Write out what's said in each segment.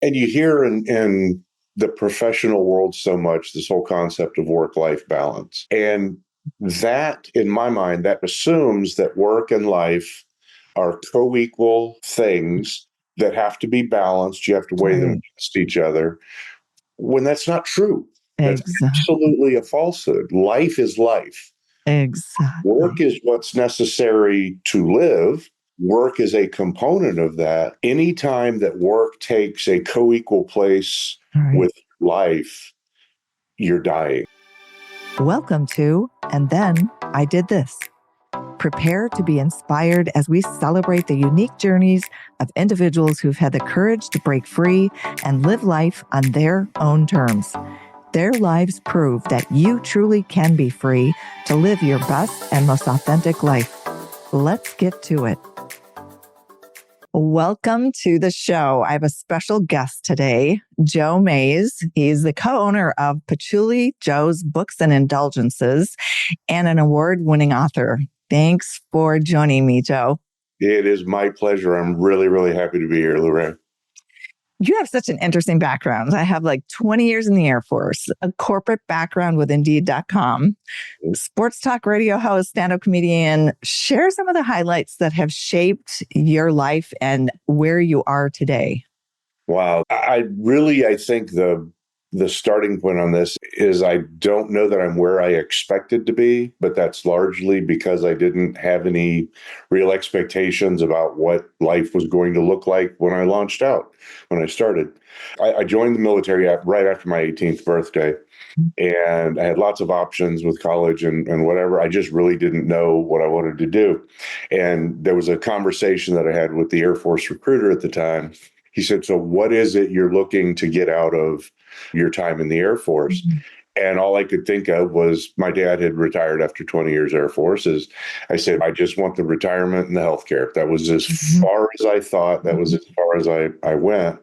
And you hear in the professional world so much this whole concept of work-life balance. And that, in my mind, that assumes that work and life are co-equal things that have to be balanced. You have to weigh them Right. against each other, when that's not true. That's Exactly. absolutely a falsehood. Life is life. Work Exactly. is what's necessary to live. Work is a component of that. Anytime that work takes a co-equal place All right. with life, you're dying. Welcome to And Then I Did This. Prepare to be inspired as we celebrate the unique journeys of individuals who've had the courage to break free and live life on their own terms. Their lives prove that you truly can be free to live your best and most authentic life. Let's get to it. Welcome to the show. I have a special guest today, Joe Mays. He's the co-owner of Patchouli Joes Books and Indulgences and an award-winning author. Thanks for joining me, Joe. It is my pleasure. I'm really, really happy to be here, Lorraine. You have such an interesting background. I have like 20 years in the Air Force, a corporate background with Indeed.com, sports talk radio host, stand-up comedian. Share some of the highlights that have shaped your life and where you are today. Wow. I think the starting point on this is I don't know that I'm where I expected to be, but that's largely because I didn't have any real expectations about what life was going to look like when I launched out, when I started. I joined the military right after my 18th birthday, and I had lots of options with college and whatever. I just really didn't know what I wanted to do. And there was a conversation that I had with the Air Force recruiter at the time. He said, "So what is it you're looking to get out of your time in the Air Force?" And all I could think of was my dad had retired after 20 years Air Force. I said, I just want the retirement and the healthcare. That was as far as I thought. That was as far as I went.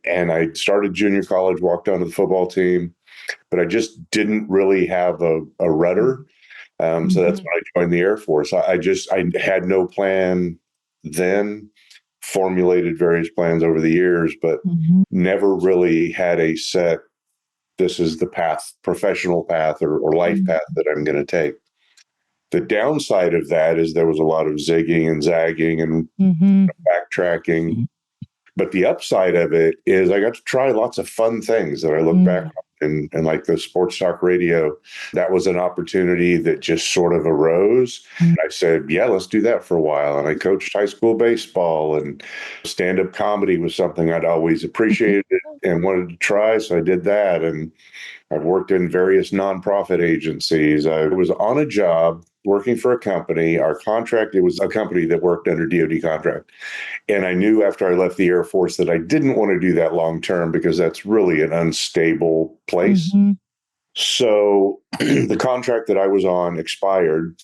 And I started junior college, walked onto the football team, but I just didn't really have a rudder. So that's when I joined the Air Force. I had no plan then, formulated various plans over the years, but never really had a set, this is the path, professional path or life path that I'm going to take. The downside of that is there was a lot of zigging and zagging and backtracking. But the upside of it is I got to try lots of fun things that I look back on. And like the sports talk radio, that was an opportunity that just sort of arose. I said, yeah, let's do that for a while. And I coached high school baseball, and stand-up comedy was something I'd always appreciated and wanted to try. So I did that. And I've worked in various nonprofit agencies. I was on a job working for a company. Our contract, it was a company that worked under DoD contract. And I knew after I left the Air Force that I didn't want to do that long term because that's really an unstable place. So the contract that I was on expired,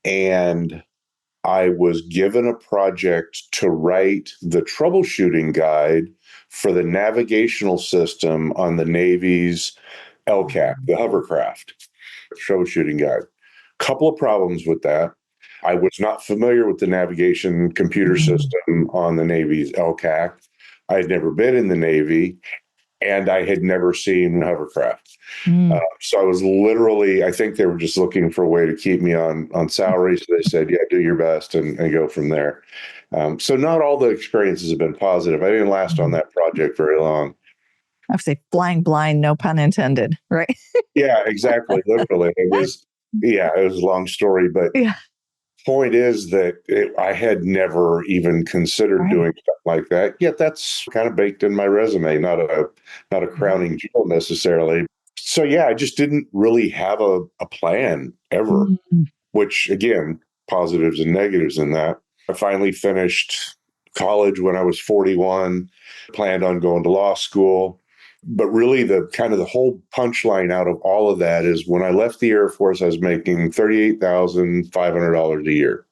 and I was given a project to write the troubleshooting guide for the navigational system on the Navy's LCAP, the hovercraft troubleshooting guide. Couple of problems with that. I was not familiar with the navigation computer system on the Navy's LCAC. I had never been in the Navy, and I had never seen hovercraft. So I was literally, I think they were just looking for a way to keep me on salary. So they said, yeah, do your best and go from there. So not all the experiences have been positive. I didn't last on that project very long. I would say flying blind, no pun intended, right? Yeah, exactly. Literally. It was a long story, but Yeah. point is that I had never even considered doing stuff like that. Yet that's kind of baked in my resume, not a crowning jewel necessarily. So yeah, I just didn't really have a plan ever, which again, positives and negatives in that. I finally finished college when I was 41, planned on going to law school. But really the kind of the whole punchline out of all of that is when I left the Air Force, I was making $38,500 a year.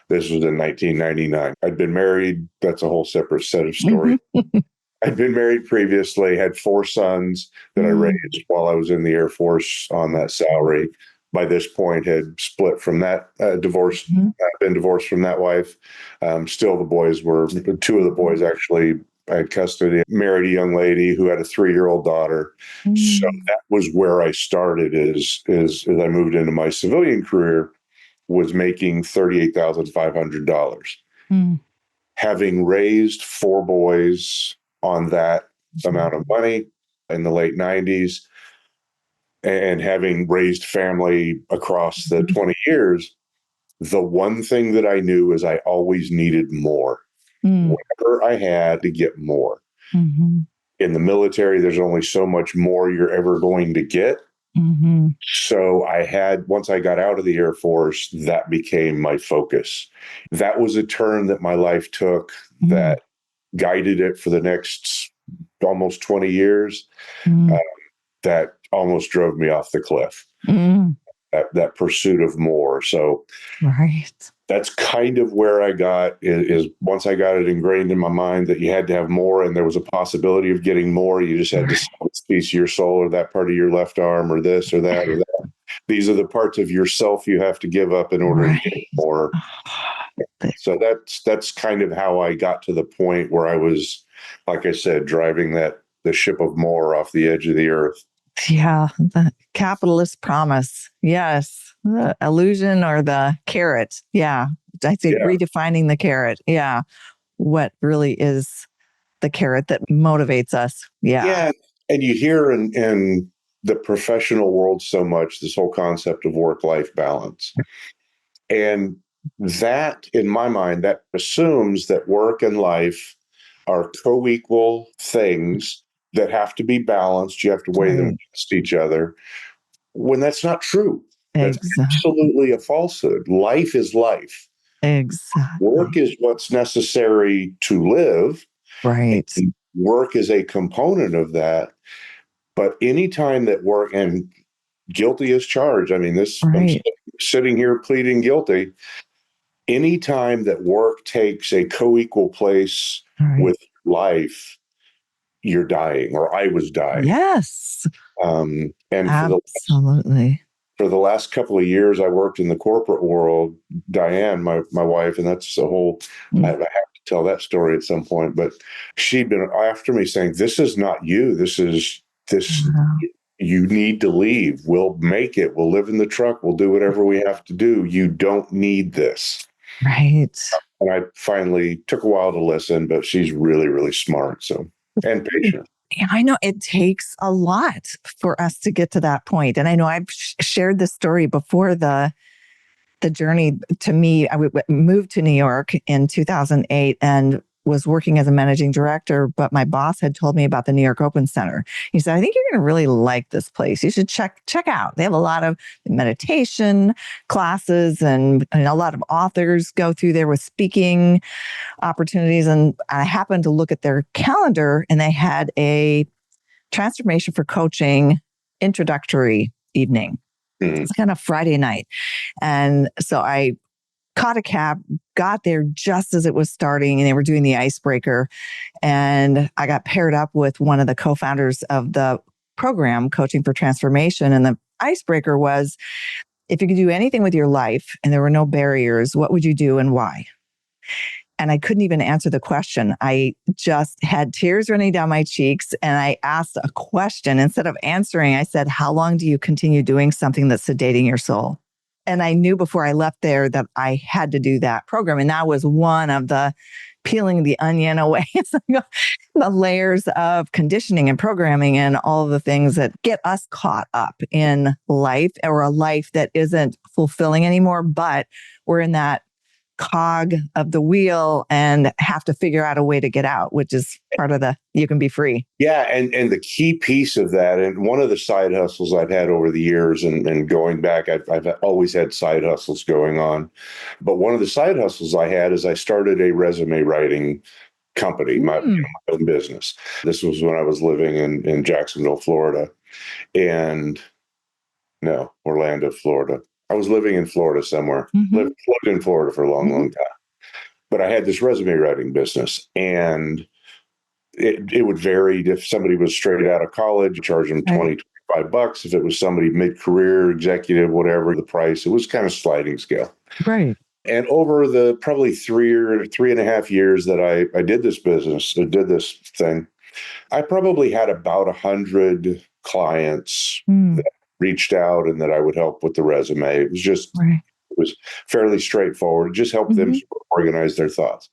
This was in 1999. I'd been married. That's a whole separate set of stories. I'd been married previously, had 4 sons that I raised while I was in the Air Force on that salary. By this point, had split from that, divorced, been divorced from that wife. Still, the boys were, 2 of the boys actually I had custody, married a young lady who had a 3-year-old daughter. So that was where I started as I moved into my civilian career, was making $38,500. Mm. Having raised 4 boys on that amount of money in the late 90s, and having raised family across the 20 years, the one thing that I knew is I always needed more. Whatever I had to get more. Mm-hmm. In the military, there's only so much more you're ever going to get. Mm-hmm. So once I got out of the Air Force, that became my focus. That was a turn that my life took that guided it for the next almost 20 years. That almost drove me off the cliff. That pursuit of more. So Right. that's kind of where I got is once I got it ingrained in my mind that you had to have more and there was a possibility of getting more. You just had to sell this piece of your soul or that part of your left arm or this or that or that. These are the parts of yourself you have to give up in order to get more. So that's kind of how I got to the point where I was, like I said, driving the ship of more off the edge of the earth. Yeah, the capitalist promise. Yes. The illusion or the carrot. Yeah. I think redefining the carrot. Yeah. What really is the carrot that motivates us? Yeah. Yeah. And you hear in the professional world so much this whole concept of work-life balance. And that, in my mind, that assumes that work and life are co-equal things that have to be balanced. You have to weigh them against each other, when that's not true. That's absolutely a falsehood. Life is life. Exactly. Work is what's necessary to live. Right. And work is a component of that. But anytime that work, and guilty as charged, I mean, I'm sitting here pleading guilty. Anytime that work takes a co-equal place with life, you're dying, or I was dying. Yes. And absolutely. For the last couple of years, I worked in the corporate world. Diane, my wife, and that's the whole, I have to tell that story at some point, but she'd been after me saying, this is not you. This, you need to leave. We'll make it. We'll live in the truck. We'll do whatever we have to do. You don't need this. Right. And I finally took a while to listen, but she's really, really smart. So, and patient. Yeah, I know it takes a lot for us to get to that point. And I know I've shared this story before the journey to me. I moved to New York in 2008 and was working as a managing director, but my boss had told me about the New York Open Center. He said, I think you're going to really like this place. You should check out. They have a lot of meditation classes and a lot of authors go through there with speaking opportunities. And I happened to look at their calendar and they had a transformation for coaching introductory evening. It's kind of Friday night. And so I caught a cab, got there just as it was starting and they were doing the icebreaker. And I got paired up with one of the co-founders of the program, Coaching for Transformation. And the icebreaker was, if you could do anything with your life and there were no barriers, what would you do and why? And I couldn't even answer the question. I just had tears running down my cheeks. And I asked a question. Instead of answering, I said, how long do you continue doing something that's sedating your soul? And I knew before I left there that I had to do that program. And that was one of the peeling the onion away, the layers of conditioning and programming and all of the things that get us caught up in life, or a life that isn't fulfilling anymore, but we're in that cog of the wheel and have to figure out a way to get out, which is part of you can be free. Yeah. And the key piece of that, and one of the side hustles I've had over the years and going back, I've always had side hustles going on. But one of the side hustles I had is I started a resume writing company, my own business. This was when I was living in Jacksonville, Florida, and no, Orlando, Florida. I was living in Florida somewhere, lived in Florida for a long, long time. But I had this resume writing business, and it would vary. If somebody was straight out of college, charge them $20-$25. If it was somebody mid-career, executive, whatever the price, it was kind of sliding scale. Right. And over the probably 3.5 years that I did this business, did this thing, I probably had about 100 clients that reached out and that I would help with the resume. It was just, Right. it was fairly straightforward, just help them organize their thoughts.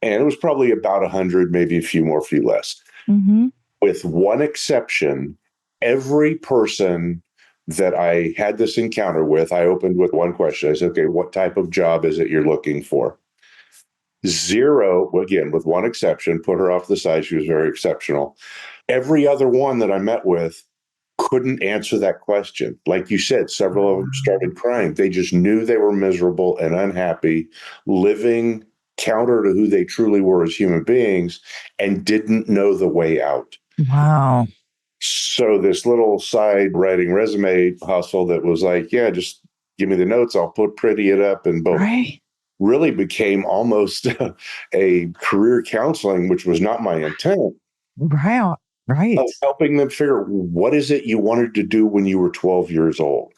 And it was probably about 100, maybe a few more, a few less. With one exception, every person that I had this encounter with, I opened with one question. I said, okay, what type of job is it you're looking for? Zero, again, with one exception, put her off the side. She was very exceptional. Every other one that I met with couldn't answer that question. Like you said, several of them started crying. They just knew they were miserable and unhappy, living counter to who they truly were as human beings, and didn't know the way out. Wow. So this little side writing resume hustle that was like, yeah, just give me the notes, I'll pretty it up, and boom. Right. Really became almost a career counseling, which was not my intent, Right. Right. of helping them figure, what is it you wanted to do when you were 12 years old?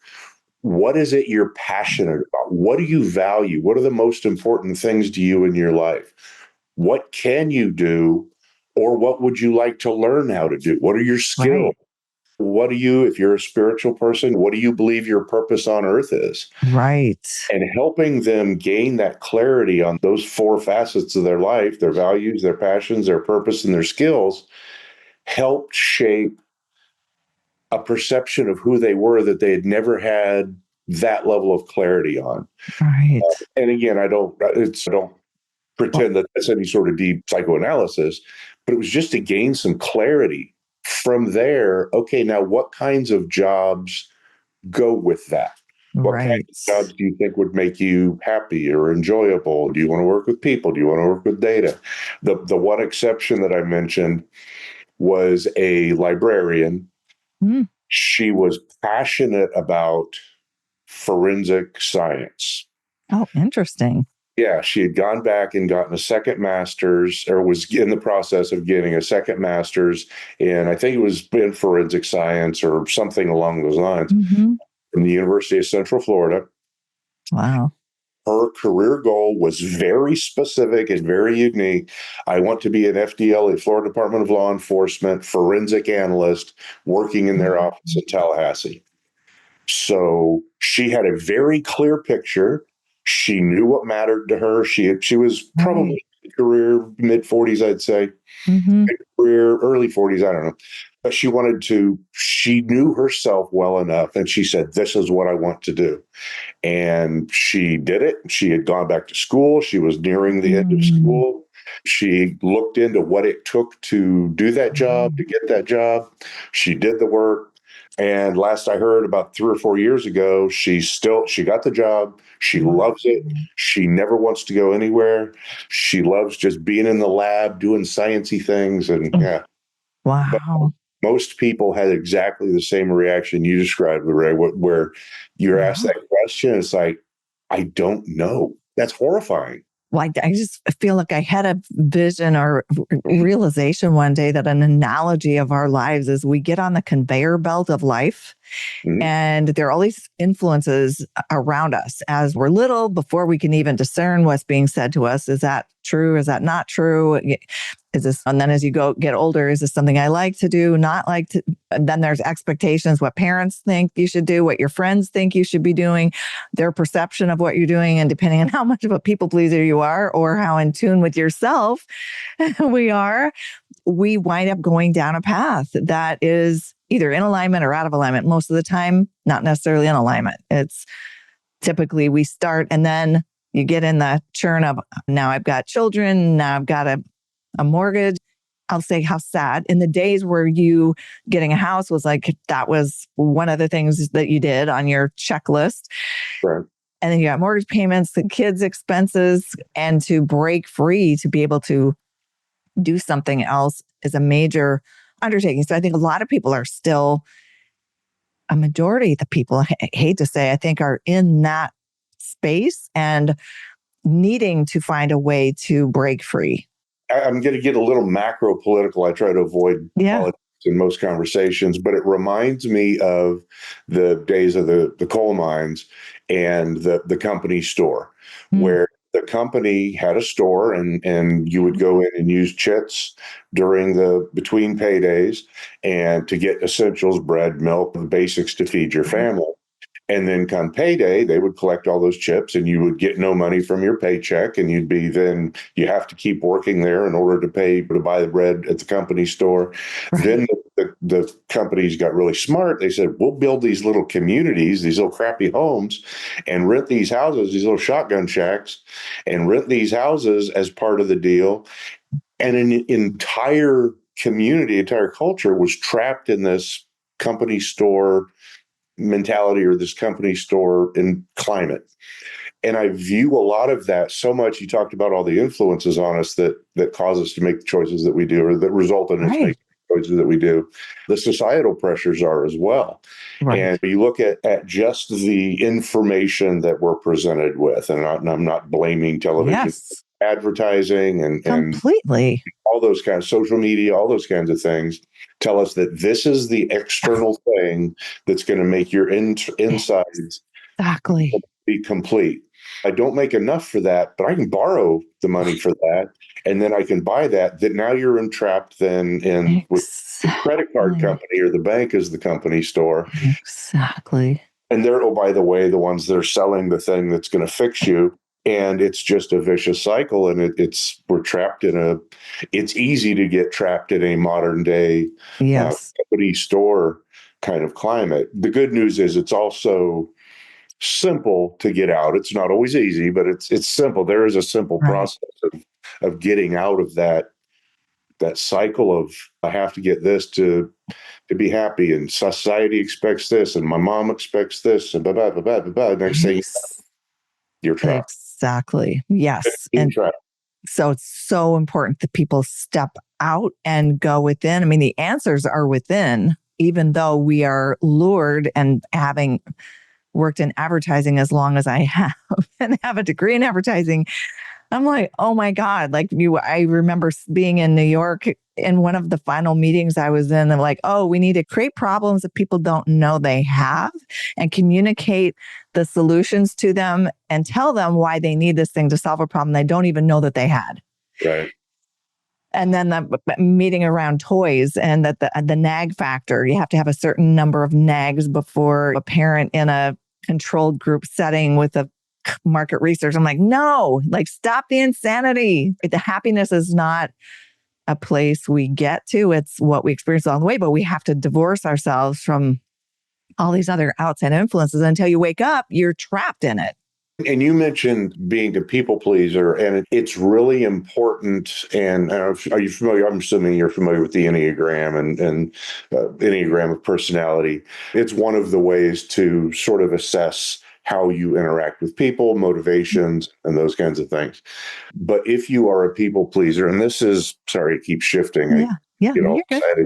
What is it you're passionate about? What do you value? What are the most important things to you in your life? What can you do, or what would you like to learn how to do? What are your skills? Right. What do you, if you're a spiritual person, what do you believe your purpose on earth is? Right. And helping them gain that clarity on those four facets of their life, their values, their passions, their purpose, and their skills, helped shape a perception of who they were that they had never had that level of clarity on. Right. And again, I don't pretend that that's any sort of deep psychoanalysis, but it was just to gain some clarity. From there, okay, now what kinds of jobs go with that? What kinds Right. of jobs do you think would make you happy or enjoyable? Do you want to work with people? Do you want to work with data? The one exception that I mentioned was a librarian. She was passionate about forensic science. Oh, interesting. Yeah, she had gone back and gotten a second master's, or was in the process of getting a second master's in, I think it was in forensic science or something along those lines, from the University of Central Florida. Wow. Her career goal was very specific and very unique. I want to be an FDLE, Florida Department of Law Enforcement forensic analyst working in their office in Tallahassee. So she had a very clear picture. She knew what mattered to her. She was probably career mid-40s, I'd say. Career early 40s, I don't know. But she knew herself well enough, and she said, this is what I want to do. And she did it. She had gone back to school. She was nearing the end of school. She looked into what it took to do that job, to get that job. She did the work. And last I heard, about 3 or 4 years ago, she got the job. She loves it. She never wants to go anywhere. She loves just being in the lab, doing sciencey things. And yeah. Wow. Most people had exactly the same reaction you described, Ray, where you're asked that question. It's like, I don't know. That's horrifying. Well, I just feel like I had a vision or realization one day that an analogy of our lives is we get on the conveyor belt of life. And there are all these influences around us as we're little, before we can even discern what's being said to us. Is that true? Is that not true? Is this, and then as you get older, is this something I like to do, not like to? And then there's expectations, what parents think you should do, what your friends think you should be doing, their perception of what you're doing. And depending on how much of a people pleaser you are or how in tune with yourself we wind up going down a path that is either in alignment or out of alignment. Most of the time, not necessarily in alignment. It's typically we start and then you get in the churn of, now I've got children, now I've got a mortgage. I'll say how sad. In the days where you getting a house was like, that was one of the things that you did on your checklist. Right. And then you got mortgage payments, the kids' expenses, and to break free, to be able to do something else is a major undertaking. So I think a lot of people are still, a majority of the people, I hate to say, I think are in that space and needing to find a way to break free. I'm going to get a little macro political. I try to avoid politics in most conversations, but it reminds me of the days of the coal mines and the company store, Mm. where the company had a store and you would go in and use chits during the between paydays and to get essentials, bread, milk, the basics to feed your family. And then come payday, they would collect all those chips and you would get no money from your paycheck. And you have to keep working there in order to pay to buy the bread at the company store. Right. Then the companies got really smart. They said, we'll build these little communities, these little crappy homes, and rent these houses, these little shotgun shacks, and rent these houses as part of the deal. And an entire community, entire culture was trapped in this company store mentality or this company store in climate. And I view a lot of that so much. You talked about all the influences on us that cause us to make the choices that we do, or that result in us making the choices that we do. The societal pressures are as well. Right. And you look at just the information that we're presented with, and I'm not blaming television, Yes. advertising and Completely. all those kinds of social media, all those kinds of things tell us that this is the external thing that's going to make your insides Exactly. be complete. I don't make enough for that, but I can borrow the money for that. And then I can buy that. That now you're entrapped then in with the credit card company or the bank as the company store. Exactly. And they're, oh, by the way, the ones that are selling the thing that's going to fix you. And it's just a vicious cycle. And we're trapped it's easy to get trapped in a modern day company store kind of climate. The good news is it's also simple to get out. It's not always easy, but it's simple. There is a simple process of getting out of that cycle of I have to get this to be happy, and society expects this, and my mom expects this, and blah blah blah blah blah. Next thing you're trapped. Exactly. Yes. And so it's so important that people step out and go within. I mean, the answers are within, even though we are lured, and having worked in advertising as long as I have and have a degree in advertising, I'm like, oh my God, I remember being in New York in one of the final meetings I was in, and like, oh, we need to create problems that people don't know they have and communicate the solutions to them and tell them why they need this thing to solve a problem they don't even know that they had. Right. And then the meeting around toys, and that the nag factor, you have to have a certain number of nags before a parent in a controlled group setting with a market research. I'm like, no, stop the insanity. The happiness is not a place we get to. It's what we experience along the way, but we have to divorce ourselves from all these other outside influences. Until you wake up, you're trapped in it. And you mentioned being a people pleaser, and it's really important. And are you familiar? I'm assuming you're familiar with the Enneagram and Enneagram of personality. It's one of the ways to sort of assess how you interact with people, motivations, and those kinds of things. But if you are a people pleaser, and this is, sorry, it keeps shifting. I get all excited.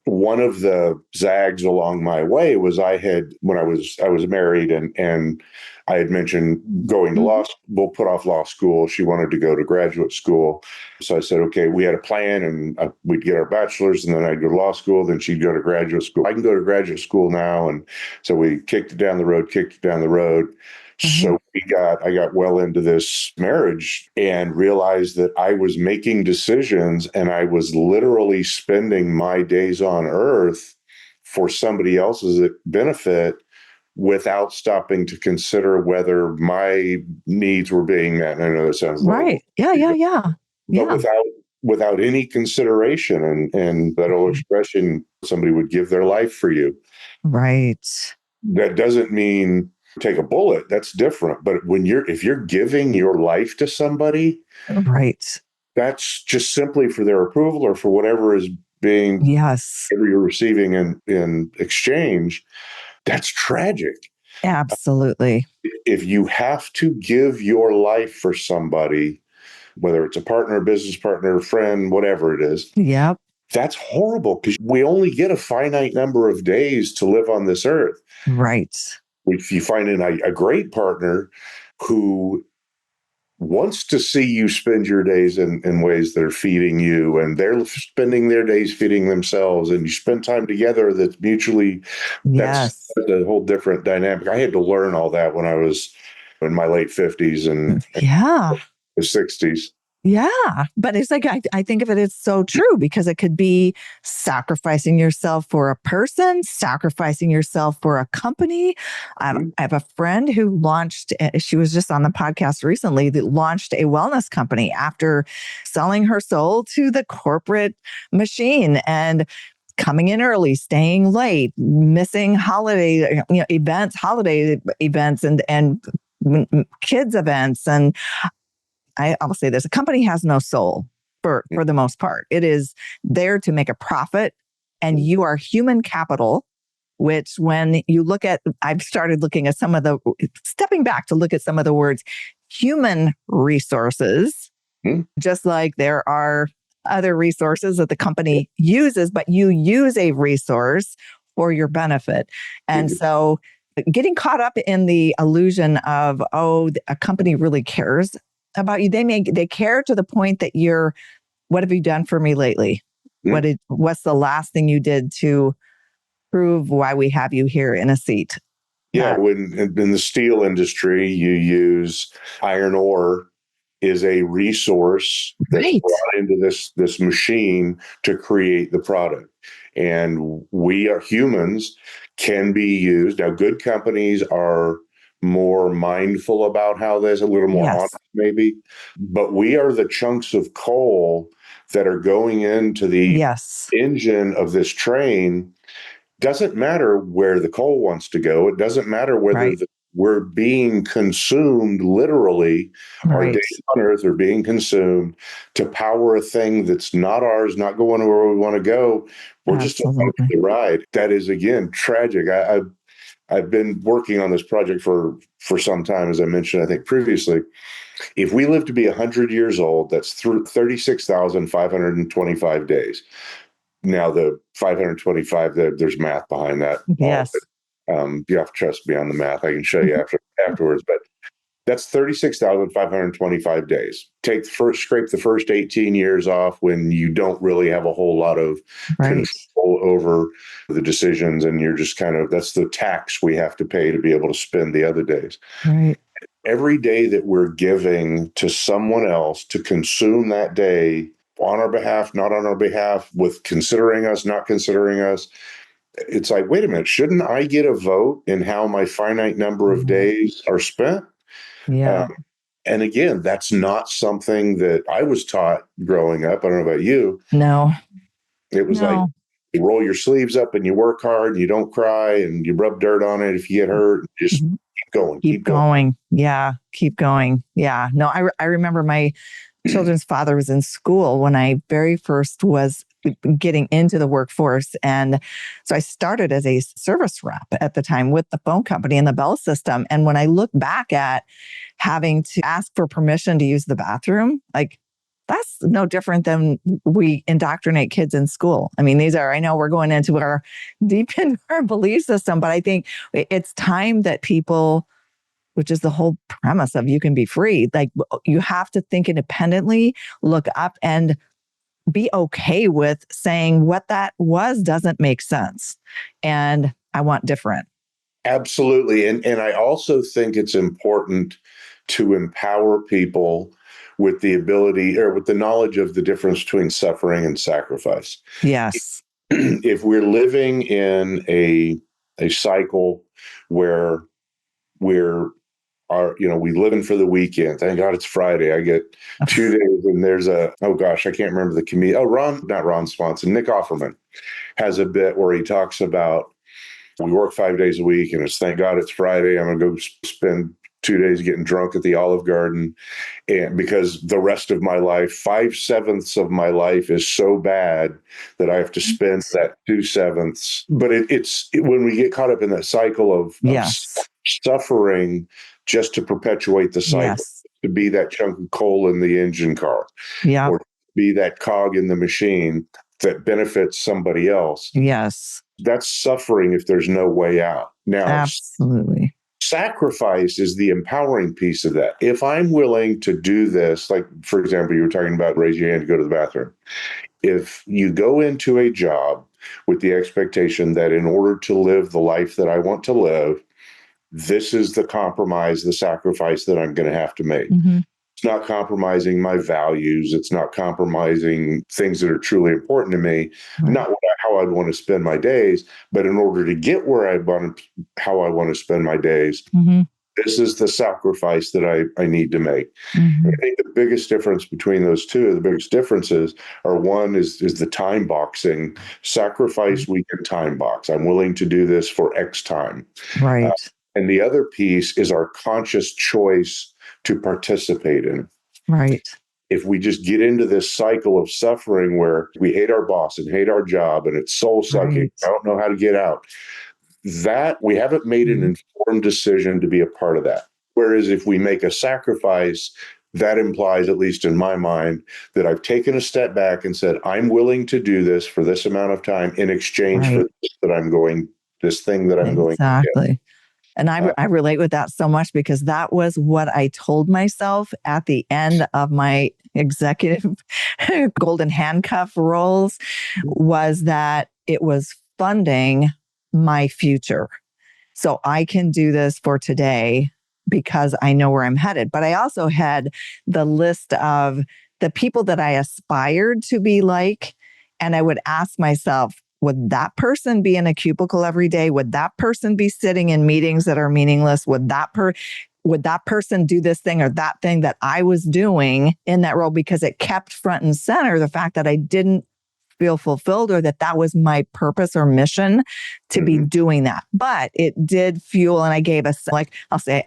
One of the zags along my way was when I was married and I had mentioned going to law school. We'll put off law school. She wanted to go to graduate school. So I said, okay, we had a plan, and we'd get our bachelor's, and then I'd go to law school. Then she'd go to graduate school. I can go to graduate school now. And so we kicked it down the road. So I got well into this marriage and realized that I was making decisions, and I was literally spending my days on earth for somebody else's benefit without stopping to consider whether my needs were being met. And I know that sounds right. Yeah. But without any consideration, and that old expression, somebody would give their life for you. Right. That doesn't mean take a bullet. That's different. But if you're giving your life to somebody, right, that's just simply for their approval or for whatever is being you're receiving in exchange. That's tragic. Absolutely. If you have to give your life for somebody, whether it's a partner, business partner, friend, whatever it is, that's horrible, because we only get a finite number of days to live on this earth. Right. If you find a great partner who wants to see you spend your days in ways that are feeding you, and they're spending their days feeding themselves, and you spend time together that's mutually, that's Yes. a whole different dynamic. I had to learn all that when I was in my late 50s and Yeah. the 60s. Yeah. But it's like, I think of it as so true because it could be sacrificing yourself for a person, sacrificing yourself for a company. Mhm. I have a friend who launched, she was just on the podcast recently, that launched a wellness company after selling her soul to the corporate machine and coming in early, staying late, missing holiday events and kids events. And I'll say this, a company has no soul for the most part. It is there to make a profit, and you are human capital, which when you look at, I've started looking at stepping back to look at some of the words, human resources, Mhm. just like there are other resources that the company uses, but you use a resource for your benefit. And so getting caught up in the illusion of, oh, a company really cares about you. They care to the point that what have you done for me lately? What's the last thing you did to prove why we have you here in a seat? Yeah, That when in the steel industry, you use iron ore is a resource that's right. brought into this machine to create the product. And we are humans can be used. Now, good companies are more mindful about how this, a little more honest, Yes. maybe. But we are the chunks of coal that are going into the Yes. engine of this train. Doesn't matter where the coal wants to go. It doesn't matter whether Right. we're being consumed literally. Our Right. days on earth are being consumed to power a thing that's not ours, not going where we want to go. We're just along for Absolutely. the ride. That is, again, tragic. I've been working on this project for some time, as I mentioned, I think previously. If we live to be 100 years old, that's 36,525 days. Now, the 525, there's math behind that. Yes. You have to trust me on the math. I can show you Mhm. afterwards, but that's 36,525 days. Scrape the first 18 years off when you don't really have a whole lot of Right. control over the decisions, and you're just that's the tax we have to pay to be able to spend the other days. Right. Every day that we're giving to someone else to consume that day on our behalf, not on our behalf, with considering us, not considering us, it's like, wait a minute, shouldn't I get a vote in how my finite number of Mhm. days are spent? Um, Yeah. and again, that's not something that I was taught growing up. I don't know about you. No. It was like, No. you roll your sleeves up and you work hard and you don't cry and you rub dirt on it if you get hurt. Just Mhm. keep going, Keep keep going. going. Yeah. Keep going. Yeah. No, I remember my children's father was in school when I very first was getting into the workforce. And so I started as a service rep at the time with the phone company and the bell system. And when I look back at having to ask for permission to use the bathroom, like that's no different than we indoctrinate kids in school. I mean, I know we're going into our deep into our belief system, but I think it's time that people, which is the whole premise of you can be free. Like you have to think independently, look up, and be okay with saying what that was doesn't make sense. And I want different. Absolutely. And I also think it's important to empower people with the ability or with the knowledge of the difference between suffering and sacrifice. Yes. If we're living in a cycle where we're we living for the weekend. Thank God it's Friday. I get 2 days, and there's oh gosh, I can't remember the comedian. Oh, not Ron Swanson. Nick Offerman has a bit where he talks about we work 5 days a week, and it's thank God it's Friday. I'm going to go spend 2 days getting drunk at the Olive Garden, and because the rest of my life, 5/7 of my life, is so bad that I have to spend that 2/7. But when we get caught up in that cycle of Yes. suffering, just to perpetuate the cycle, Yes. to be that chunk of coal in the engine car, Yep. or be that cog in the machine that benefits somebody else. Yes. That's suffering if there's no way out. Now, Absolutely. Sacrifice is the empowering piece of that. If I'm willing to do this, like, for example, you were talking about raise your hand to go to the bathroom. If you go into a job with the expectation that in order to live the life that I want to live, this is the compromise, the sacrifice that I'm going to have to make. Mm-hmm. It's not compromising my values. It's not compromising things that are truly important to me, Right. not how I'd want to spend my days, but in order to get where how I want to spend my days, Mm-hmm. this is the sacrifice that I need to make. Mm-hmm. I think the biggest difference between those two, the biggest differences are one is the time boxing, sacrifice we can time box. I'm willing to do this for X time. Right. And the other piece is our conscious choice to participate in. Right. If we just get into this cycle of suffering where we hate our boss and hate our job and it's soul sucking, Right. I don't know how to get out, that we haven't made an informed decision to be a part of that. Whereas if we make a sacrifice, that implies, at least in my mind, that I've taken a step back and said, I'm willing to do this for this amount of time in exchange for this thing that I'm going to get. Exactly. And I relate with that so much because that was what I told myself at the end of my executive golden handcuff roles, was that it was funding my future. So I can do this for today because I know where I'm headed. But I also had the list of the people that I aspired to be like. And I would ask myself, would that person be in a cubicle every day? Would that person be sitting in meetings that are meaningless? Would that person do this thing or that thing that I was doing in that role? Because it kept front and center the fact that I didn't feel fulfilled or that was my purpose or mission to be doing that. But it did fuel, and I gave I'll say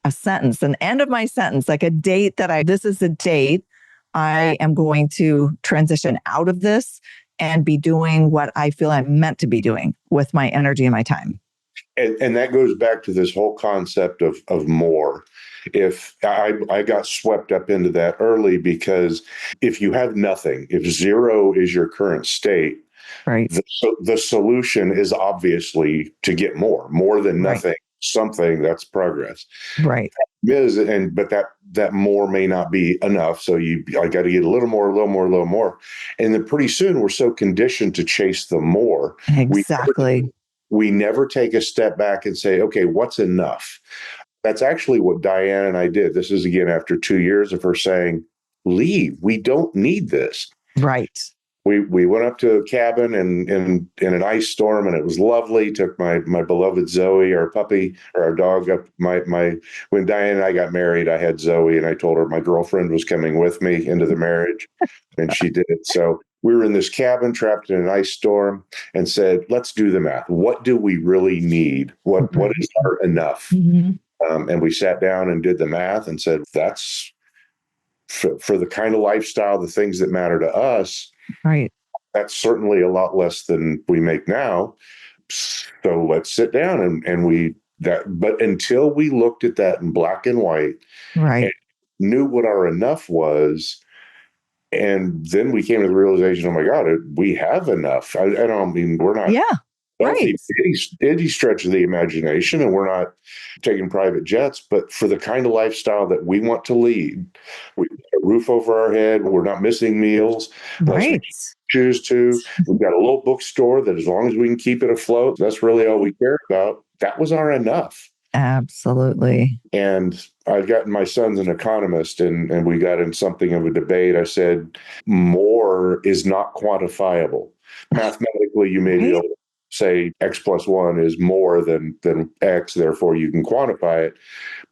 a sentence, an end of my sentence, like a date this is the date I am going to transition out of this and be doing what I feel I'm meant to be doing with my energy and my time. And that goes back to this whole concept of more. If I got swept up into that early, because if you have nothing, if zero is your current state, right, the solution is obviously to get more than nothing, right. Something that's progress. Right. But that more may not be enough. So I got to get a little more. And then pretty soon we're so conditioned to chase the more. Exactly. We never take a step back and say, okay, what's enough? That's actually what Diane and I did. This is again after 2 years of her saying, leave. We don't need this. Right. We went up to a cabin in an ice storm, and it was lovely. Took my beloved Zoe, our puppy, or our dog, up. When Diane and I got married, I had Zoe, and I told her my girlfriend was coming with me into the marriage, and she did it. So we were in this cabin, trapped in an ice storm, and said, "Let's do the math. What do we really need? What is our enough?" Mm-hmm. And we sat down and did the math and said, "That's for the kind of lifestyle, the things that matter to us." Right. That's certainly a lot less than we make now. So let's sit down but until we looked at that in black and white, right, and knew what our enough was, and then we came to the realization, oh my God, we have enough. I don't mean we're not. Yeah. Right. Any stretch of the imagination, and we're not taking private jets, but for the kind of lifestyle that we want to lead, we have a roof over our head, we're not missing meals, unless we choose to. We've got a little bookstore that, as long as we can keep it afloat, that's really all we care about. That was our enough. Absolutely. And I've gotten, my son's an economist, and we got in something of a debate. I said, more is not quantifiable. Mathematically, you may be able to say X plus 1 is more than X, therefore you can quantify it.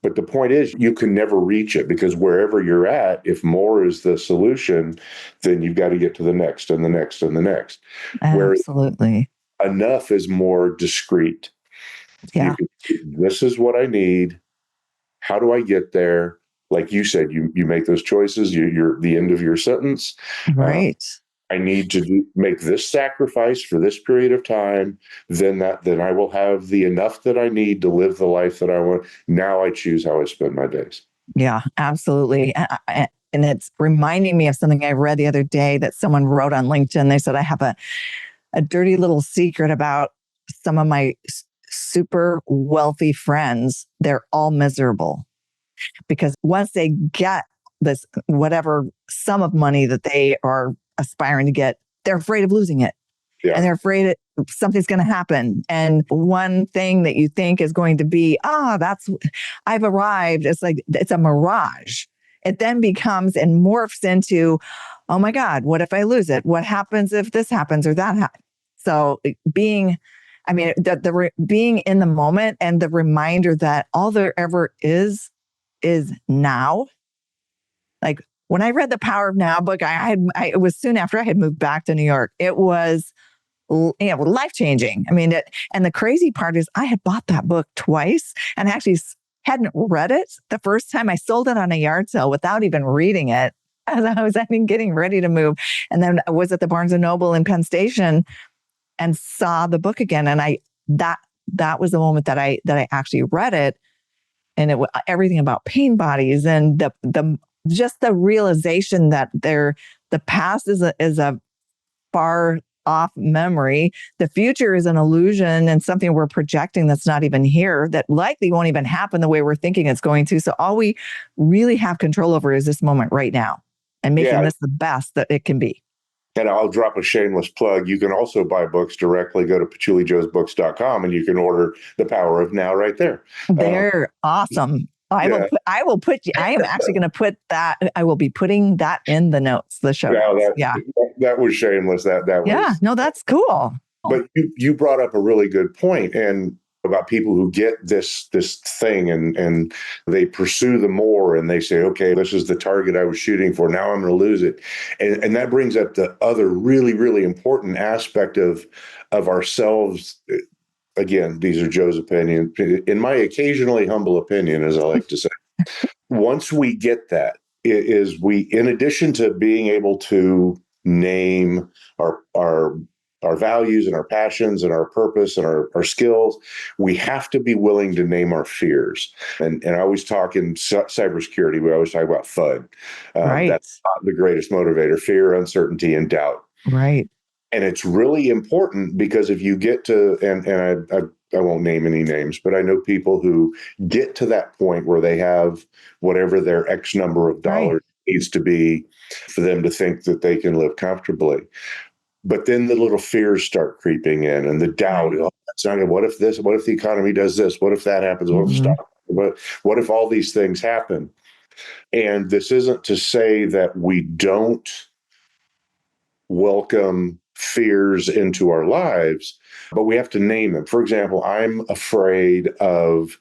But the point is, you can never reach it, because wherever you're at, if more is the solution, then you've got to get to the next and the next and the next. Absolutely. Whereas enough is more discrete. Yeah. This is what I need. How do I get there? Like you said, you make those choices. You're the end of your sentence. Right. I need to make this sacrifice for this period of time. Then I will have the enough that I need to live the life that I want. Now I choose how I spend my days. Yeah, absolutely. And it's reminding me of something I read the other day that someone wrote on LinkedIn. They said, I have a dirty little secret about some of my super wealthy friends, they're all miserable because once they get this, whatever sum of money that they are aspiring to get, they're afraid of losing it. Yeah. And they're afraid something's going to happen. And one thing that you think is going to be, I've arrived. It's like, it's a mirage. It then becomes and morphs into, oh my God, what if I lose it? What happens if this happens or that happens? So being being in the moment and the reminder that all there ever is now. Like when I read the Power of Now book, it was soon after I had moved back to New York. It was life-changing. I mean, and the crazy part is I had bought that book twice and actually hadn't read it. The first time I sold it on a yard sale without even reading it as I was getting ready to move. And then I was at the Barnes & Noble in Penn Station and saw the book again. And that was the moment that I actually read it. And it was everything about pain bodies and the just the realization that the past is a far off memory. The future is an illusion and something we're projecting that's not even here, that likely won't even happen the way we're thinking it's going to. So all we really have control over is this moment right now and making this the best that it can be. And I'll drop a shameless plug. You can also buy books directly. Go to patchoulijoesbooks.com and you can order The Power of Now right there. They're awesome. I am actually going to put that. I will be putting that in the notes, the show. That was shameless. That was. No, that's cool. But you brought up a really good point, and about people who get this thing and they pursue the more and they say, okay, this is the target I was shooting for. Now I'm going to lose it. And that brings up the other really, really important aspect of ourselves. Again, these are Joe's opinion. In my occasionally humble opinion, as I like to say, once we get that, is we, in addition to being able to name our values and our passions and our purpose and our skills, we have to be willing to name our fears. And I always talk in cybersecurity, we always talk about FUD. Right. That's not the greatest motivator: fear, uncertainty, and doubt. Right. And it's really important because if you get to, and I won't name any names, but I know people who get to that point where they have whatever their X number of dollars needs to be for them to think that they can live comfortably. But then the little fears start creeping in and the doubt. Oh, that's not good. What if this? What if the economy does this? What if that happens? What if stock? What if all these things happen? And this isn't to say that we don't welcome fears into our lives, but we have to name them. For example, I'm afraid of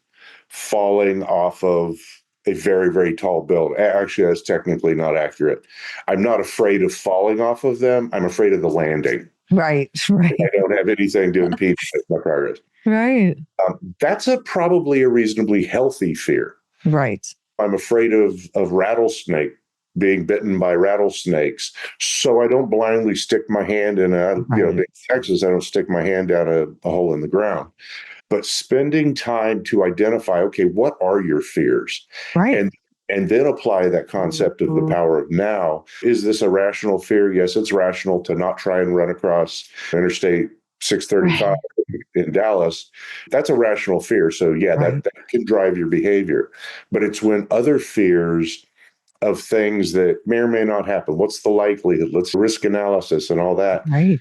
falling off of a very, very tall building. Actually, that's technically not accurate. I'm not afraid of falling off of them. I'm afraid of the landing. Right. I don't have anything to impede my progress. Right. That's probably a reasonably healthy fear. Right. I'm afraid of rattlesnake, being bitten by rattlesnakes. So I don't blindly stick my hand in in Texas, I don't stick my hand down a hole in the ground. But spending time to identify, okay, what are your fears? Right. And then apply that concept of the power of now. Is this a rational fear? Yes, it's rational to not try and run across Interstate 635 in Dallas. That's a rational fear. So that can drive your behavior. But it's when other fears of things that may or may not happen. What's the likelihood? Let's risk analysis and all that. Right.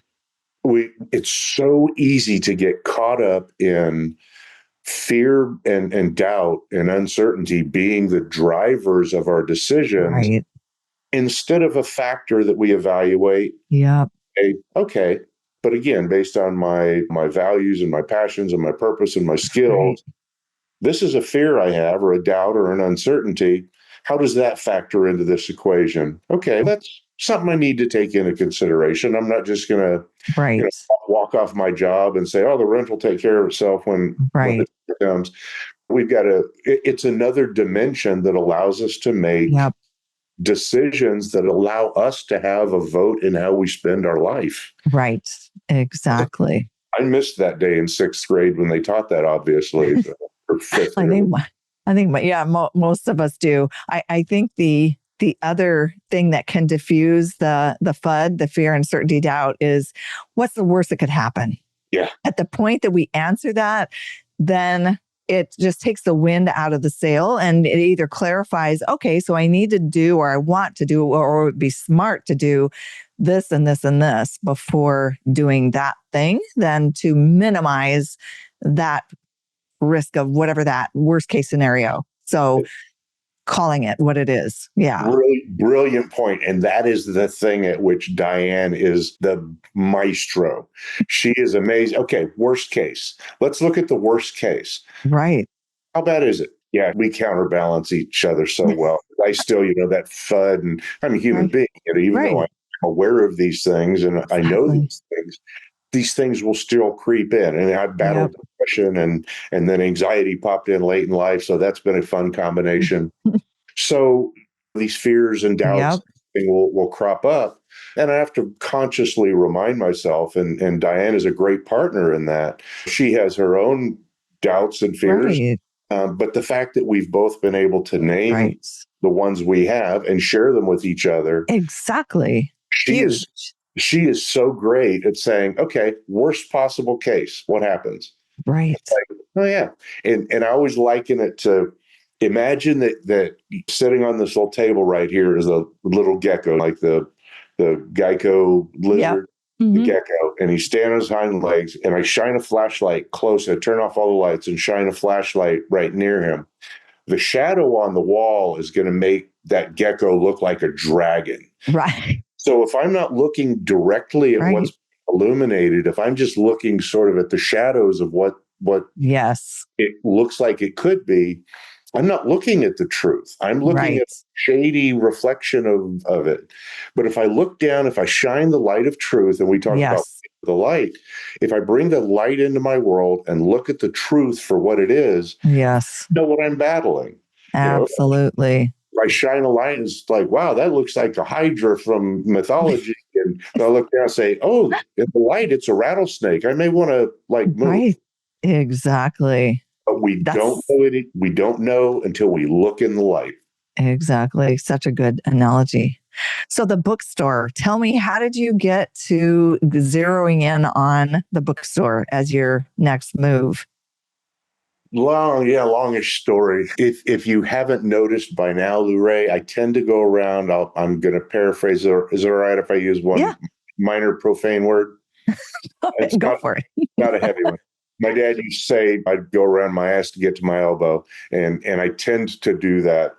It's so easy to get caught up in fear and doubt and uncertainty being the drivers of our decisions instead of a factor that we evaluate. Yeah. Okay. But again, based on my values and my passions and my purpose and my skills, this is a fear I have or a doubt or an uncertainty. How does that factor into this equation? Okay, that's something I need to take into consideration. I'm not just going to walk off my job and say, oh, the rent will take care of itself when it comes. We've got it's another dimension that allows us to make decisions that allow us to have a vote in how we spend our life. Right, exactly. I missed that day in 6th grade when they taught that, obviously. Or 5th grade. I think, most of us do. I think the other thing that can diffuse the FUD, the fear, uncertainty, doubt, is what's the worst that could happen? Yeah. At the point that we answer that, then it just takes the wind out of the sail, and it either clarifies, okay, so I need to do, or I want to do, or it would be smart to do this and this and this before doing that thing, than to minimize that risk of whatever that worst case scenario. So calling it what it is. Yeah. Really brilliant point. And that is the thing at which Diane is the maestro. She is amazing. Okay, worst case. Let's look at the worst case. Right. How bad is it? Yeah, we counterbalance each other so well. I still, that FUD, and I'm a human Right. being, even though Right. I'm aware of these things and I know Exactly. these things will still creep in. And I've battled depression and then anxiety popped in late in life. So that's been a fun combination. So these fears and doubts Yep. will crop up. And I have to consciously remind myself, and Diane is a great partner in that. She has her own doubts and fears. Right. But the fact that we've both been able to name Right. the ones we have and share them with each other. Exactly. She is so great at saying, okay, worst possible case, what happens? Right. Like, oh yeah. And I always liken it to, imagine that sitting on this little table right here is a little gecko, like the gecko lizard, the gecko, and he's standing on his hind legs, and I shine a flashlight close, I turn off all the lights and shine a flashlight right near him. The shadow on the wall is going to make that gecko look like a dragon. Right. So if I'm not looking directly at what's illuminated, if I'm just looking sort of at the shadows of what yes, it looks like it could be, I'm not looking at the truth. I'm looking at a shady reflection of it. But if I look down, if I shine the light of truth, and we talk about the light, if I bring the light into my world and look at the truth for what it is, yes, I know what I'm battling. Absolutely. I shine a light and it's like, wow, that looks like a hydra from mythology. And I look down and say, oh, in the light, it's a rattlesnake. I may want to move. Right. Exactly. But we don't know it. We don't know until we look in the light. Exactly. Such a good analogy. So the bookstore, tell me, how did you get to zeroing in on the bookstore as your next move? Longish story. If you haven't noticed by now, Lou Ray, I tend to go around. I'm going to paraphrase. Is it all right if I use one minor profane word? Go for it. Not a heavy one. My dad used to say I'd go around my ass to get to my elbow, and I tend to do that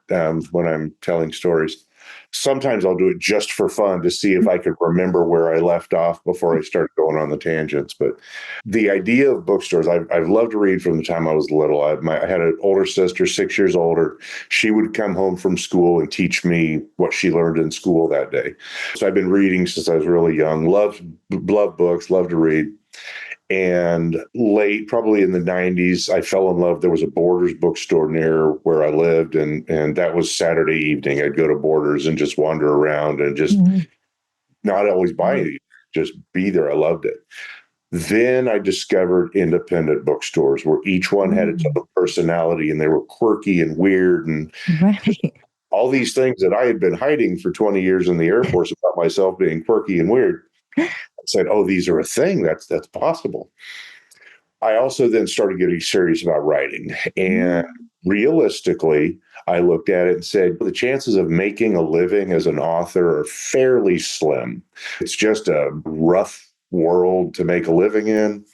when I'm telling stories. Sometimes I'll do it just for fun to see if I could remember where I left off before I start going on the tangents. But the idea of bookstores, I've loved to read from the time I was little. I had an older sister, 6 years older. She would come home from school and teach me what she learned in school that day. So I've been reading since I was really young. Love books, love to read. And late, probably in the 90s, I fell in love. There was a Borders bookstore near where I lived, and that was Saturday evening. I'd go to Borders and just wander around and just not always buy anything, just be there. I loved it. Then I discovered independent bookstores where each one had its own personality, and they were quirky and weird and all these things that I had been hiding for 20 years in the Air Force about myself being quirky and weird. I said, oh, these are a thing. That's possible. I also then started getting serious about writing. And realistically, I looked at it and said, the chances of making a living as an author are fairly slim. It's just a rough world to make a living in.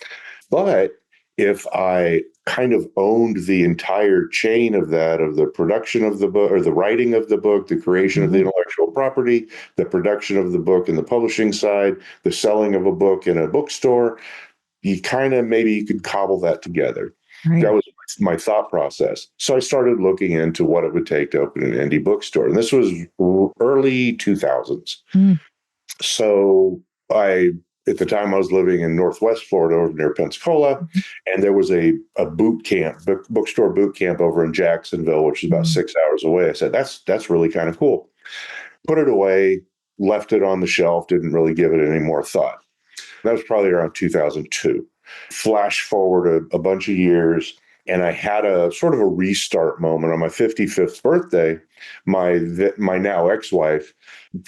But if I kind of owned the entire chain of that, of the production of the book or the writing of the book, the creation of the intellectual property, the production of the book and the publishing side, the selling of a book in a bookstore, you kind of, maybe you could cobble that together. That was my thought process. So I started looking into what it would take to open an indie bookstore. And this was early 2000s. So at the time, I was living in Northwest Florida, over near Pensacola, and there was a boot camp, bookstore boot camp over in Jacksonville, which is about 6 hours away. I said, that's really kind of cool. Put it away, left it on the shelf, didn't really give it any more thought. That was probably around 2002. Flash forward a bunch of years, And I had a sort of a restart moment on my 55th birthday. My now ex-wife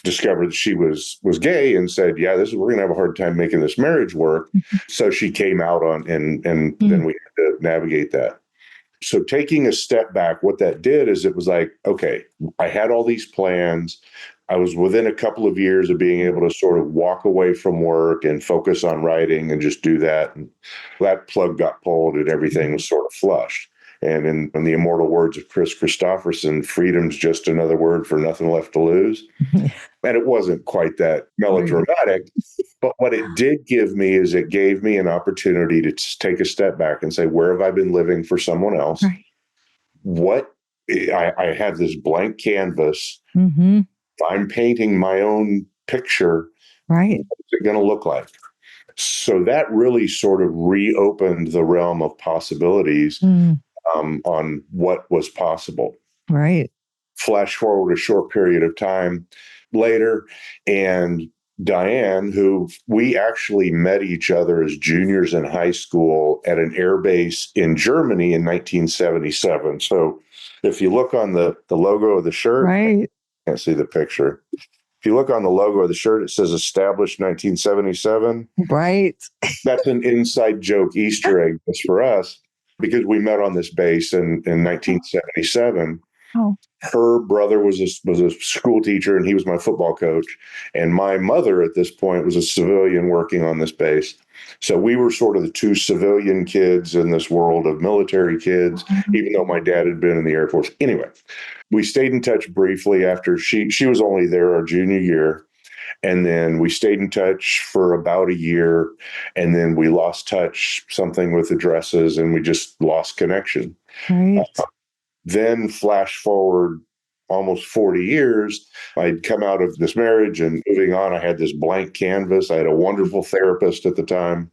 discovered that she was gay and said, "Yeah, we're going to have a hard time making this marriage work." So she came out on, and then we had to navigate that. So taking a step back, what that did is it was like, okay, I had all these plans. I was within a couple of years of being able to sort of walk away from work and focus on writing and just do that. And that plug got pulled and everything was sort of flushed. And in the immortal words of Chris Christopherson, freedom's just another word for nothing left to lose. And it wasn't quite that melodramatic, but what it did give me is it gave me an opportunity to take a step back and say, where have I been living for someone else? Right. What I have this blank canvas. Mm-hmm. I'm painting my own picture. Right. What's it going to look like? So that really sort of reopened the realm of possibilities on what was possible. Right. Flash forward a short period of time later, and Diane, who we actually met each other as juniors in high school at an air base in Germany in 1977. So if you look on the logo of the shirt, Right. I can't see the picture. If you look on the logo of the shirt, it says established 1977. Right. That's an inside joke Easter egg just for us because we met on this base in 1977. Oh. Her brother was a school teacher and he was my football coach. And my mother at this point was a civilian working on this base. So we were sort of the two civilian kids in this world of military kids, even though my dad had been in the Air Force. Anyway, we stayed in touch briefly after she was only there our junior year. And then we stayed in touch for about a year. And then we lost touch, something with addresses, and we just lost connection. Right. Then flash forward almost 40 years, I'd come out of this marriage and moving on. I had this blank canvas. I had a wonderful therapist at the time.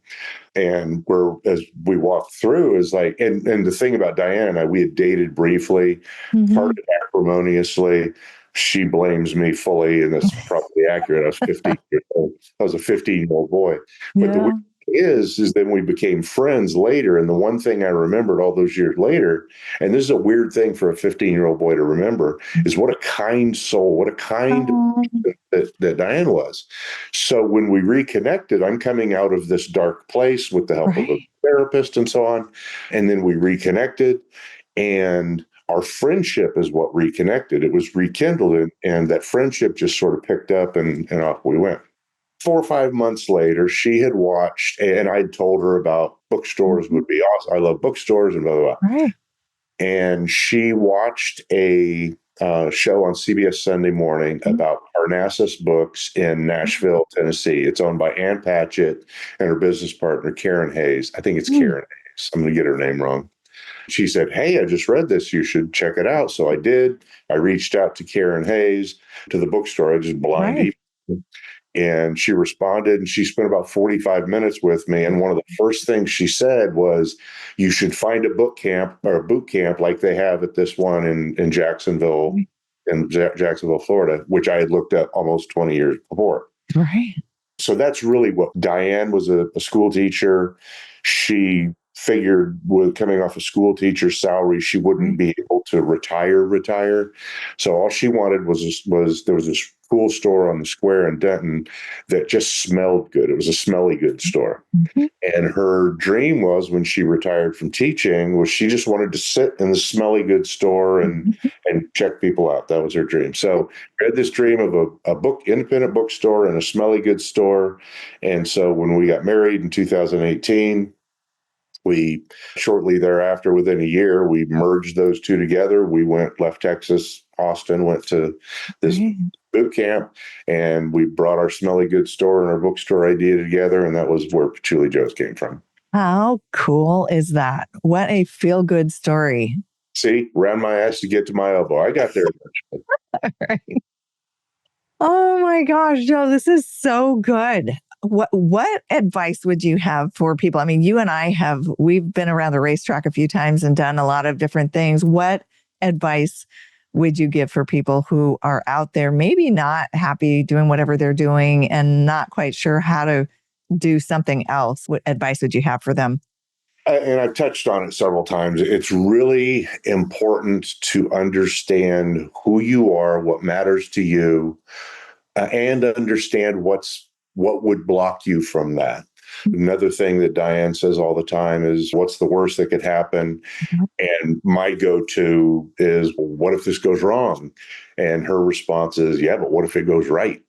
And as we walked through is like, and the thing about Diane and I, we had dated briefly, parted acrimoniously. She blames me fully, and that's probably accurate. I was 15 years old. I was a 15-year-old boy. But the weird thing is then we became friends later. And the one thing I remembered all those years later, and this is a weird thing for a 15-year-old boy to remember, is what a kind soul, what a kind that Diane was. So when we reconnected, I'm coming out of this dark place with the help of a therapist and so on. And then we reconnected, and our friendship is what reconnected. It was rekindled, and that friendship just sort of picked up and off we went. 4 or 5 months later, she had watched, and I'd told her about bookstores would be awesome. I love bookstores and blah, blah, blah. Right. And she watched a show on CBS Sunday morning about Parnassus Books in Nashville, Tennessee. It's owned by Ann Patchett and her business partner, Karen Hayes. I think it's Karen Hayes. I'm going to get her name wrong. She said, "Hey, I just read this. You should check it out." So I did. I reached out to Karen Hayes, to the bookstore. I just blind emailed. And she responded, and she spent about 45 minutes with me. And one of the first things she said was, "You should find a book camp or a boot camp like they have at this one in Jacksonville, Jacksonville, Florida," which I had looked at almost 20 years before. Right. So that's really what Diane was, a school teacher. She figured with coming off a school teacher's salary, she wouldn't be able to retire. So all she wanted was there was this cool store on the square in Denton that just smelled good. It was a smelly good store. And her dream was, when she retired from teaching, was she just wanted to sit in the smelly good store and check people out. That was her dream. So I had this dream of a independent bookstore and a smelly good store. And so when we got married in 2018, we shortly thereafter, within a year, we merged those two together. We left Texas, Austin, went to this boot camp, and we brought our smelly good store and our bookstore idea together. And that was where Patchouli Joes came from. How cool is that? What a feel good story. See, round my ass to get to my elbow. I got there. Right. Oh my gosh, Joe, this is so good. What advice would you have for people? I mean, you and I we've been around the racetrack a few times and done a lot of different things. What advice would you give for people who are out there, maybe not happy doing whatever they're doing and not quite sure how to do something else? What advice would you have for them? And I've touched on it several times. It's really important to understand who you are, what matters to you, and understand what would block you from that. Another thing that Diane says all the time is, what's the worst that could happen? And my go-to is, well, what if this goes wrong? And her response is, yeah, but what if it goes right?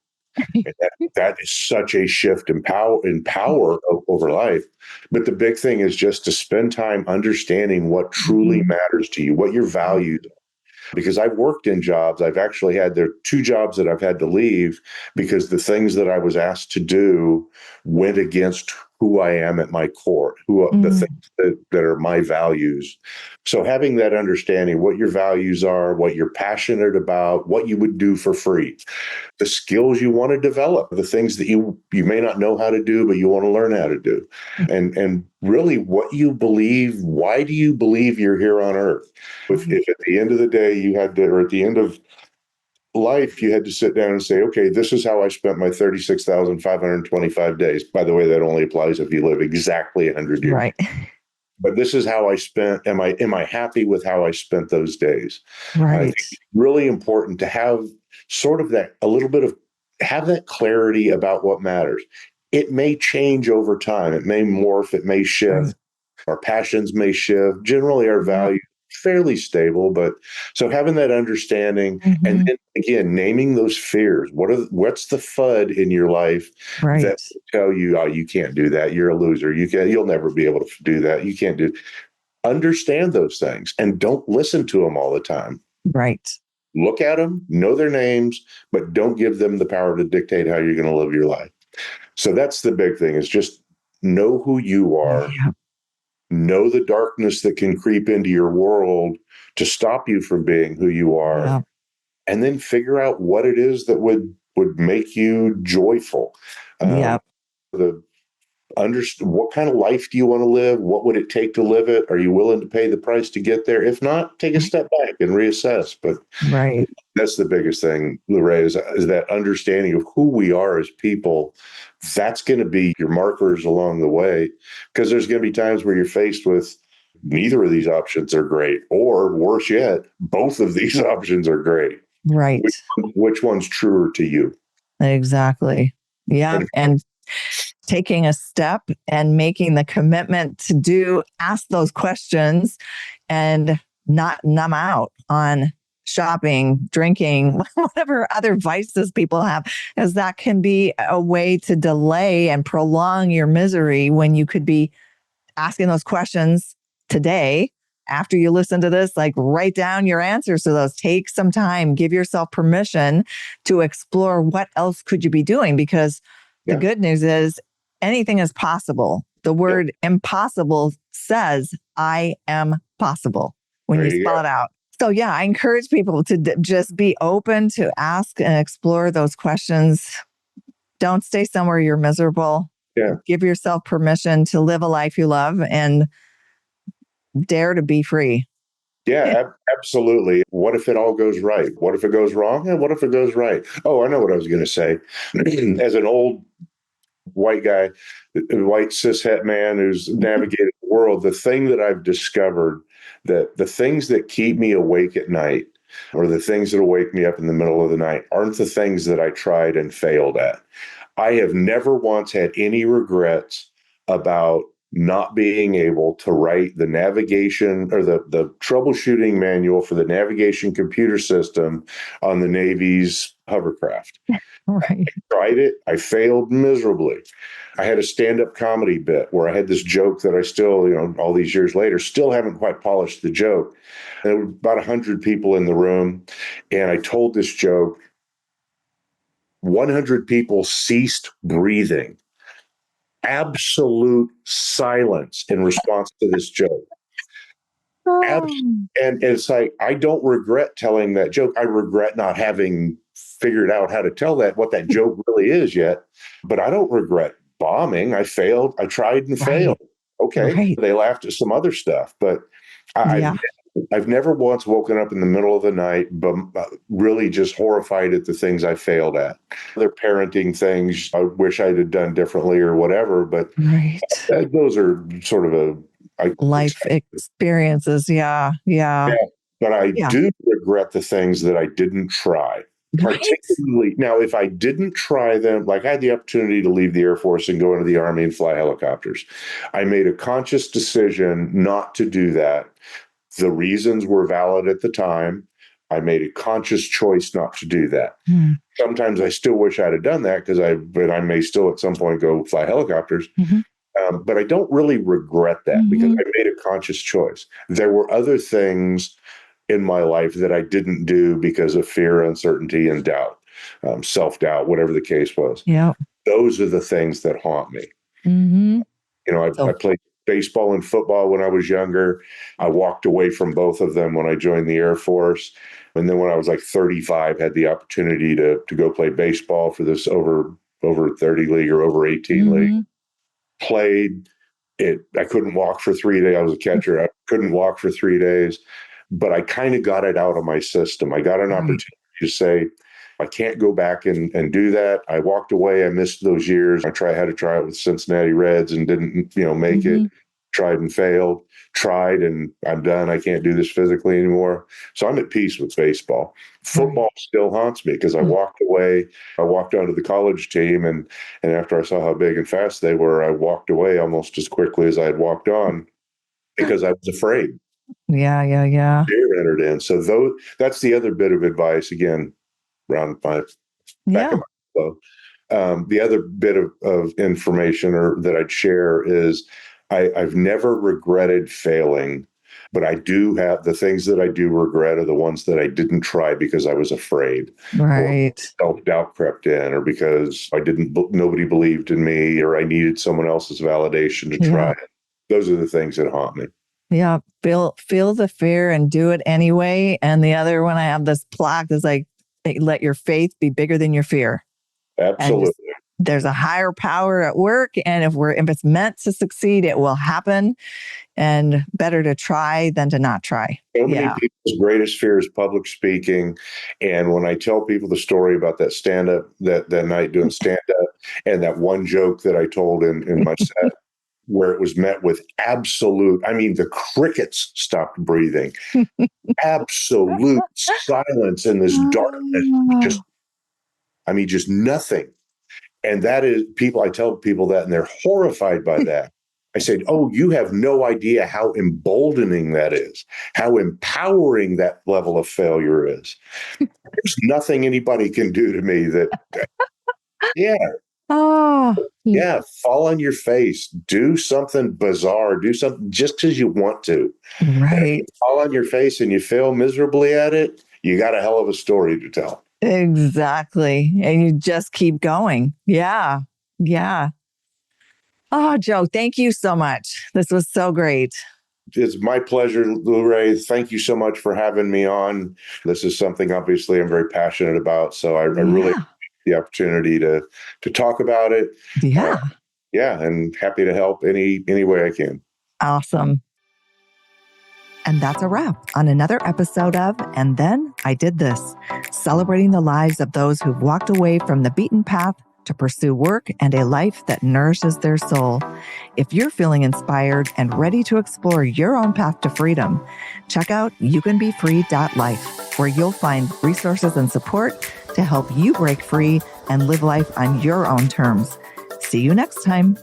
And that is such a shift in power over life. But the big thing is just to spend time understanding what truly matters to you, what your values are. Because I've worked in jobs, there are two jobs that I've had to leave because the things that I was asked to do went against who I am at my core, the things that are my values. So having that understanding, what your values are, what you're passionate about, what you would do for free, the skills you want to develop, the things that you may not know how to do, but you want to learn how to do. And really what you believe, why do you believe you're here on earth? If at the end of the day or at the end of life, you had to sit down and say, okay, this is how I spent my 36,525 days. By the way, that only applies if you live exactly 100 years. Right. But this is how I spent. Am I happy with how I spent those days? I Right. think it's really important to have sort of that, a little bit of, have that clarity about what matters. It may change over time. It may morph. It may shift. Right. Our passions may shift. Generally, our values fairly stable. But so having that understanding, and then again, naming those fears. What's the FUD in your life Right. that will tell you, oh, you can't do that. You're a loser. You'll never be able to do that. You can't do. Understand those things and don't listen to them all the time. Right. Look at them, know their names, but don't give them the power to dictate how you're going to live your life. So that's the big thing, is just know who you are, Yeah. know the darkness that can creep into your world to stop you from being who you are, Yeah. and then figure out what it is that would make you joyful. Yeah. The Understand what kind of life do you want to live? What would it take to live it? Are you willing to pay the price to get there? If not, take a step back and reassess. But Right. that's the biggest thing, Lorraine, is that understanding of who we are as people. That's going to be your markers along the way, because there's going to be times where you're faced with neither of these options are great, or worse yet, both of these options are great. Right. Which one's truer to you? Exactly. Yeah. And taking a step and making the commitment to ask those questions and not numb out on shopping, drinking, whatever other vices people have, as that can be a way to delay and prolong your misery when you could be asking those questions today. After you listen to this, like, write down your answers to those. Take some time, give yourself permission to explore what else could you be doing, because the good news is anything is possible. The word impossible says, I am possible, when you spell it out. So yeah, I encourage people to just be open to ask and explore those questions. Don't stay somewhere you're miserable. Yeah. Give yourself permission to live a life you love and dare to be free. Yeah, absolutely. What if it all goes right? What if it goes wrong? And what if it goes right? Oh, I know what I was going to say. As an old white guy, white cishet man who's navigated the world, the thing that I've discovered, that the things that keep me awake at night, or the things that will wake me up in the middle of the night, aren't the things that I tried and failed at. I have never once had any regrets about not being able to write the navigation or the troubleshooting manual for the navigation computer system on the Navy's hovercraft. Right. I tried it. I failed miserably. I had a stand-up comedy bit where I had this joke that I still, all these years later, still haven't quite polished the joke. And there were about 100 people in the room, and I told this joke. 100 people ceased breathing. Absolute silence in response to this joke. And it's like, I don't regret telling that joke. I regret not having figured out how to tell what that joke really is yet. But I don't regret bombing. I failed. I tried and failed. Okay. Right. They laughed at some other stuff, but I've never once woken up in the middle of the night, but really just horrified at the things I failed at. Other parenting things I wish I'd have done differently or whatever, but those are sort of life experiences. Yeah. Yeah. Yeah, but I Yeah. do regret the things that I didn't try. Right. Particularly now, if I didn't try them, like I had the opportunity to leave the Air Force and go into the Army and fly helicopters. I made a conscious decision not to do that. The reasons were valid at the time. I made a conscious choice not to do that. Mm. Sometimes I still wish I'd have done that but I may still at some point go fly helicopters. Mhm. But I don't really regret that because Mhm. I made a conscious choice. There were other things in my life that I didn't do because of fear, uncertainty, and doubt, self-doubt, whatever the case was. Yeah. Those are the things that haunt me. Mhm. You know, I So, played baseball and football when I was younger. I walked away from both of them when I joined the Air Force. And then when I was like 35, had the opportunity to go play baseball for this over 30 league or over 18 league. mhm. Played it. I couldn't walk for 3 days. I was a catcher. I couldn't walk for 3 days, but I kind of got it out of my system. I got an Right. opportunity to say, I can't go back and do that. I walked away. I missed those years. Had to try it with Cincinnati Reds and didn't, make it. Mhm. Tried and failed. Tried and I'm done. I can't do this physically anymore. So I'm at peace with baseball. Right. Football still haunts me because I Mm. walked away. I walked onto the college team and after I saw how big and fast they were, I walked away almost as quickly as I had walked on because I was afraid. Yeah. Yeah. Yeah. Fear entered in. So that's the other bit of advice again, around my back of Yeah. my so the other bit of information or that I'd share is I've never regretted failing, but I do have the things that I do regret are the ones that I didn't try because I was afraid or Right. self-doubt crept in or because nobody believed in me or I needed someone else's validation to try Yeah. it. Those are the things that haunt me. Yeah. Feel the fear and do it anyway. And the other one, I have this plaque that's like, let your faith be bigger than your fear. And just, Absolutely. there's a higher power at work. And if it's meant to succeed, it will happen. And better to try than to not try. So many Yeah. people's greatest fear is public speaking. And when I tell people the story about that stand up, that night doing stand up, and that one joke that I told in my set, where it was met with the crickets stopped breathing, absolute silence in this darkness, just, just nothing. And that is I tell people that and they're horrified by that. I said, oh, you have no idea how emboldening that is, how empowering that level of failure is. There's nothing anybody can do to me yeah, Oh, yeah, fall on your face, do something bizarre, do something just because you want to. And if you right. fall on your face and you fail miserably at it, you got a hell of a story to tell. Exactly. And you just keep going. Yeah. Yeah. Oh, Joe, thank you so much. This was so great. It's my pleasure, Lou Ray. Thank you so much for having me on. This is something obviously I'm very passionate about. So I really Yeah. appreciate the opportunity to talk about it. Uh, Yeah. yeah, and happy to help any way I can. Awesome. And that's a wrap on another episode of And Then I Did This, celebrating the lives of those who've walked away from the beaten path to pursue work and a life that nourishes their soul. If you're feeling inspired and ready to explore your own path to freedom, check out youcanbefree.life, where you'll find resources and support to help you break free and live life on your own terms. See you next time.